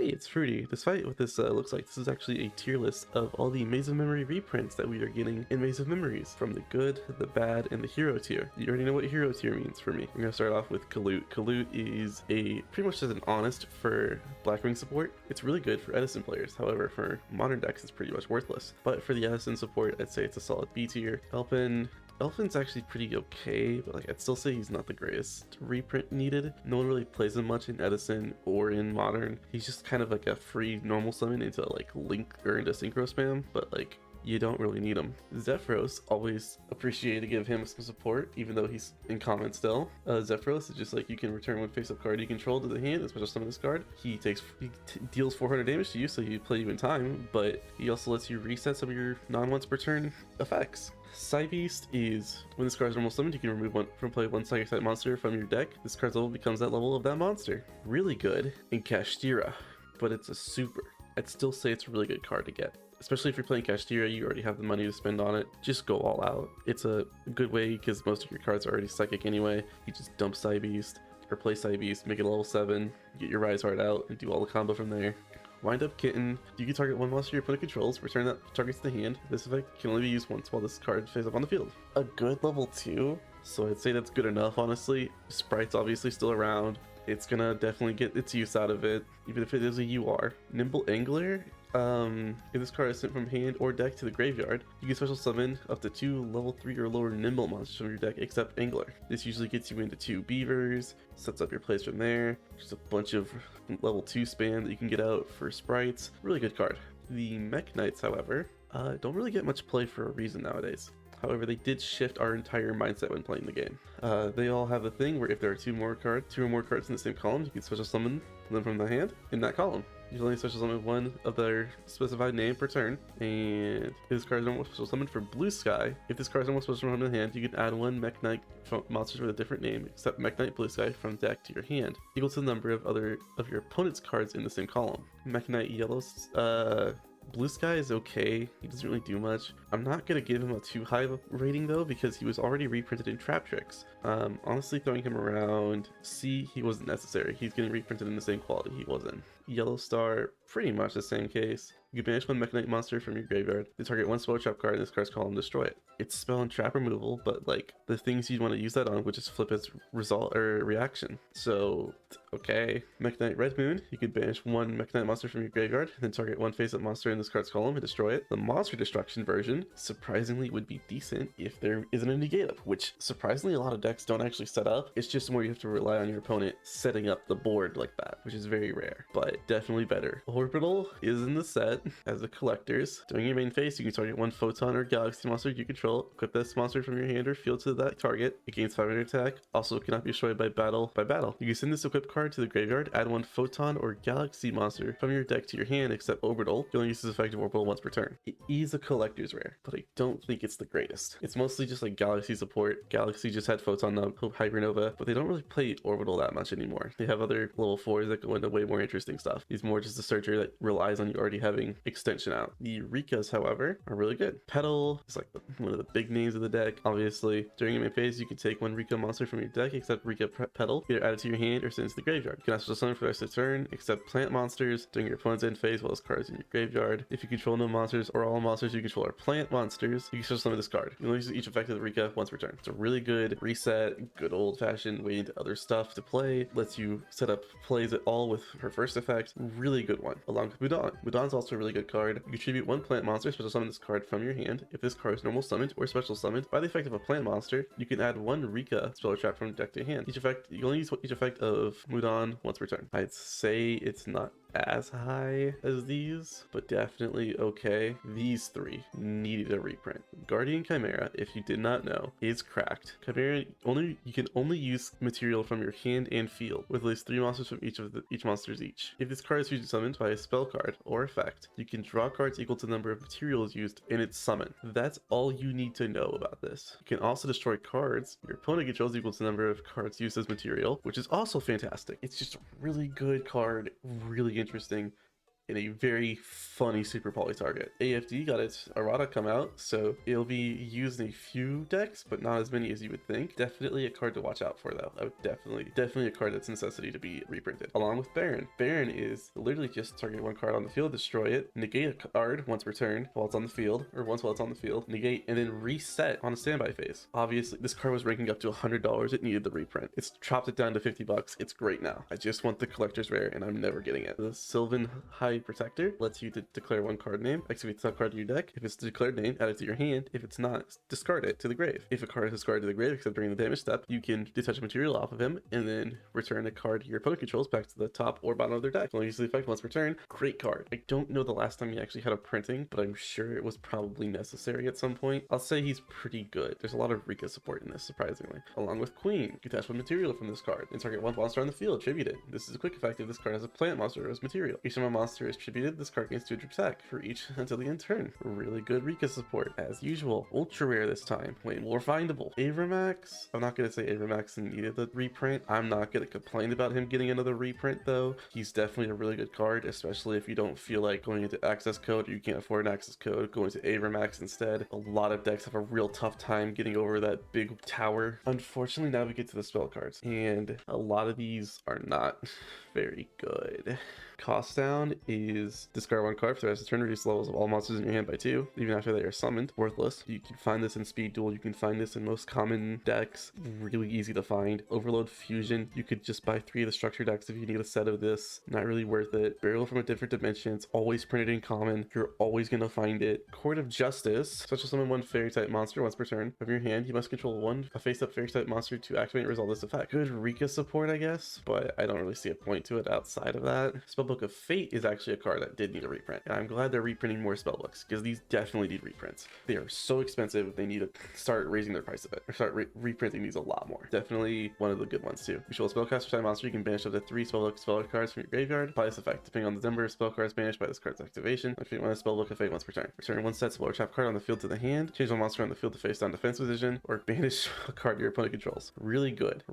Hey, it's Fruity. Despite what this looks like, this is actually a tier list of all the Maze of Memory reprints that we are getting in Maze of Memories, from the good, the bad, and the hero tier. You already know what hero tier means for me. I'm going to start off with Kalut. Kalut is pretty much just an honest for Blackwing support. It's really good for Edison players, however for modern decks it's pretty much worthless. But for the Edison support, I'd say it's a solid B tier. Elfin's actually pretty okay, but like I'd still say he's not the greatest reprint needed. No one really plays him much in Edison or in Modern. He's just kind of like a free normal summon into like Link or into Synchro Spam, but like you don't really need him. Zephyros, always appreciate to give him some support, even though he's in common still. Zephyros is just like you can return one face-up card you control to the hand and special summon this card. He deals 400 damage to you, so you play you in time, but he also lets you reset some of your non-once per turn effects. Psybeast is when this card is normal summoned, you can remove one from play one psychic type monster from your deck. This card's level becomes that level of that monster. Really good in Kashtira, but it's a super. I'd still say it's a really good card to get. Especially if you're playing Kashtira, you already have the money to spend on it. Just go all out. It's a good way because most of your cards are already psychic anyway. You just dump Psybeast or play Psybeast, make it a level 7, get your Rise Heart out, and do all the combo from there. Wind Up Kitten. You can target one monster your opponent controls, return that target to the hand. This effect can only be used once while this card stays up on the field. A good level 2, so I'd say that's good enough, honestly. Sprite's obviously still around. It's gonna definitely get its use out of it, even if it is a UR. Nimble Angler. If this card is sent from hand or deck to the graveyard, you can special summon up to 2 level 3 or lower Nimble monsters from your deck except Angler. This usually gets you into 2 Beavers, sets up your plays from there. Just a bunch of level 2 spam that you can get out for sprites. Really good card. The Mech Knights, however, don't really get much play for a reason nowadays. However, they did shift our entire mindset when playing the game. They all have a thing where if there are two or more cards in the same column, you can special summon them from the hand in that column. You can only special summon one of their specified name per turn, and if this card is normal special summon for Blue Sky, if this card is normal special summon from the hand, you can add one Mech Knight monsters with a different name, except Mech Knight Blue Sky, from deck to your hand, equal to the number of your opponent's cards in the same column. Mech Knight Yellows, Blue Sky is okay, he doesn't really do much. I'm not going to give him a too high rating though, because he was already reprinted in Trap Tricks. Honestly, throwing him around C, he wasn't necessary. He's getting reprinted in the same quality he was in. Yellow Star, pretty much the same case. You can banish one Mech Knight monster from your graveyard. They target one spell trap card in this card's column, destroy it. It's spell and trap removal, but like the things you'd want to use that on would just flip its result or reaction. So, okay. Mech Knight Red Moon, you could banish one Mech Knight monster from your graveyard, and then target one face-up monster in this card's column and destroy it. The monster destruction version, surprisingly, would be decent if there isn't a negate up, which surprisingly a lot of decks don't actually set up. It's just more you have to rely on your opponent setting up the board like that, which is very rare, but definitely better. Orbital is in the set as a collector's. During your main phase, you can target one Photon or Galaxy monster you control, equip this monster from your hand or field to that target. It gains 500 attack, also cannot be destroyed by battle. You can send this equipped card to the graveyard, add one Photon or Galaxy monster from your deck to your hand except Orbital. You only use this effective Orbital once per turn. It is a collector's rare, but I don't think it's the greatest. It's mostly just like Galaxy support. Galaxy just had Photon now, Hybernova, but they don't really play Orbital that much anymore. They have other level 4s that go into way more interesting stuff. He's more just a searcher that relies on you already having extension out. The Rikas, however, are really good. Petal is like one of the big names of the deck. Obviously, during your main phase, you can take one Rika monster from your deck except Rika Petal, either add it to your hand or send it to the graveyard. You can also summon for the rest of the turn, except plant monsters during your opponent's end phase, well as cards in your graveyard. If you control no monsters or all monsters you control are plant monsters, you can special summon this card. You only use each effect of the Rika once per turn. It's a really good reset, good old-fashioned way into other stuff to play. Lets you set up plays at all with her first effect. Really good one. Along with Mudan. Mudan's also a really good card. You contribute one plant monster, special summon this card from your hand. If this card is normal summoned or special summoned by the effect of a plant monster, you can add one Rika spell or trap from deck to hand. Each effect, you only use each effect of Mudan once per turn. I'd say it's not as high as these, but definitely okay. These three needed a reprint. Guardian Chimera, if you did not know, is cracked. Chimera you can only use material from your hand and field, with at least 3 monsters from each monsters each. If this card is usually summoned by a spell card or effect, you can draw cards equal to the number of materials used in its summon. That's all you need to know about this. You can also destroy cards your opponent controls equal to the number of cards used as material, which is also fantastic. It's just a really good card, really interesting. in a very funny super poly target. AFD got its errata come out, so it'll be used in a few decks, but not as many as you would think. Definitely a card to watch out for though. I would definitely a card that's a necessity to be reprinted. Along with Baron. Baron is literally just target one card on the field, destroy it, negate a card once returned while it's on the field, or once while it's on the field, negate, and then reset on a standby phase. Obviously, this card was ranking up to $100. It needed the reprint. It's chopped it down to 50 bucks. It's great now. I just want the collector's rare, and I'm never getting it. The Sylvan High Protector lets you declare one card name, activate the top card of your deck. If it's the declared name, add it to your hand. If it's not, discard it to the grave. If a card is discarded to the grave, except during the damage step, you can detach a material off of him and then return a card your opponent controls back to the top or bottom of their deck. Only use the effect once returned. Great card. I don't know the last time he actually had a printing, but I'm sure it was probably necessary at some point. I'll say he's pretty good. There's a lot of Rika support in this, surprisingly. Along with Queen, detach one material from this card and target one monster on the field, tributed. This is a quick effect if this card has a plant monster as material. Each time a monster is tributed, this card gains 2 attack for each until the end turn. Really good Rika support, as usual. Ultra rare this time, way more findable. Avramax, I'm not gonna say Avramax needed the reprint. I'm not gonna complain about him getting another reprint though. He's definitely a really good card, especially if you don't feel like going into access code or you can't afford an access code, going to Avramax instead. A lot of decks have a real tough time getting over that big tower. Unfortunately, now we get to the spell cards, and a lot of these are not very good. Cost down is discard one card for the rest of the turn, reduce the levels of all monsters in your hand by 2, even after they are summoned. Worthless. You can find this in Speed Duel, you can find this in most common decks, really easy to find. Overload Fusion, you could just buy 3 of the structure decks if you need a set of this, not really worth it. Burial from a Different Dimension, it's always printed in common, you're always gonna find it. Court of Justice, special summon one fairy type monster once per turn of your hand. You must control a face up fairy type monster to activate and resolve this effect. Good Rika support, I guess, but I don't really see a point to it outside of that. Spellbook of Fate is actually a card that did need a reprint, and I'm glad they're reprinting more spellbooks because these definitely need reprints. They are so expensive, they need to start raising their price a bit, or start reprinting these a lot more. Definitely one of the good ones too. Visual spellcaster type monster, you can banish up to 3 spellbook cards from your graveyard. Apply this effect depending on the number of spell cards banished by this card's activation. Activate one Spellbook of Fate once per turn. Return one set spell trap card on the field to the hand. Change one monster on the field to face down defense position, or banish a card your opponent controls. Really good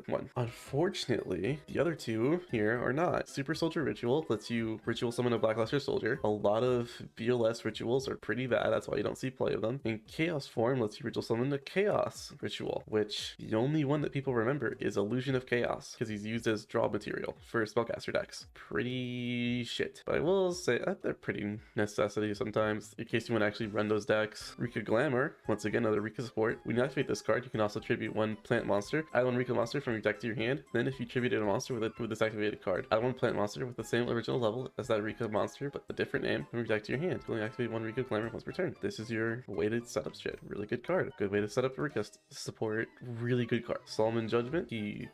one. Unfortunately, the other two here are not. Super Soldier Ritual lets you ritual summon a Blackluster Soldier. A lot of BLS rituals are pretty bad, that's why you don't see play of them. And Chaos Form lets you ritual summon a Chaos Ritual, which the only one that people remember is Illusion of Chaos, because he's used as draw material for spellcaster decks. Pretty shit. But I will say that they're pretty necessity sometimes, in case you want to actually run those decks. Rika Glamour, once again, another Rika support. When you activate this card, you can also tribute one plant monster. Add one Rika monster from your deck to your hand. Then if you tributed a monster with this activated card, add one plant monster with the same original level as that Rika monster, but a different name from your deck to your hand. Only activate one Rika Glamour once per turn. This is your weighted setup shit. Really good card. Good way to set up Rika support. Really good card. Solomon Judgment. The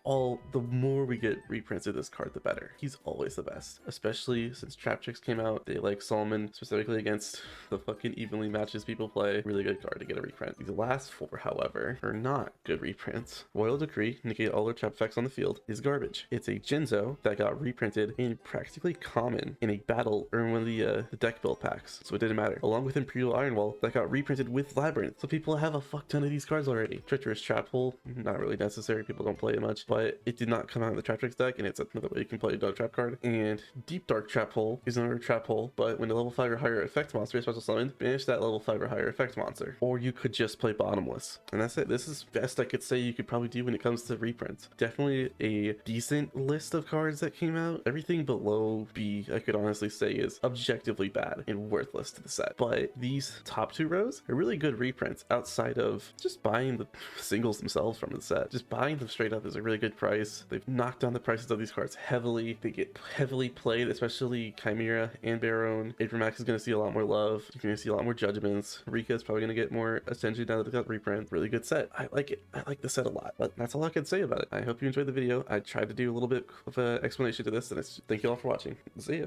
more we get reprints of this card, the better. He's always the best, especially since Trap Chicks came out. They like Solomon specifically against the fucking evenly matches people play. Really good card to get a reprint. These last 4, however, are not good reprints. Royal Decree, negate all their trap effects on the field, is garbage. It's a Jinzo that got reprinted in practically common in a battle or in one of the deck build packs, so it didn't matter. Along with Imperial Ironwall that got reprinted with Labyrinth, so people have a fuck ton of these cards already. Treacherous Trap Hole, not really necessary, people don't play it much, but it did not come out in the Trap Tricks deck, and it's another way you can play a dog trap card. And Deep Dark Trap Hole is another trap hole, but when the level 5 or higher effect monster is special summoned, banish that level 5 or higher effect monster. Or you could just play Bottomless. And that's it. This is best I could say you could probably do when it comes to reprints. Definitely a decent list of cards that came out. Everything below B, I could honestly say, is objectively bad and worthless to the set. But these top 2 rows are really good reprints outside of just buying the singles themselves from the set. Just buying them straight up is a really good price. They've knocked down the prices of these cards heavily. They get heavily played, especially Chimera and Baron. Avramax is going to see a lot more love. You're going to see a lot more judgments. Rika is probably going to get more attention now that they got reprint. Really good set. I like it. I like the set a lot, but that's all I can say about it. I hope you enjoyed the video. I tried to do a little bit of an explanation to this, and I thank you all for watching. See ya.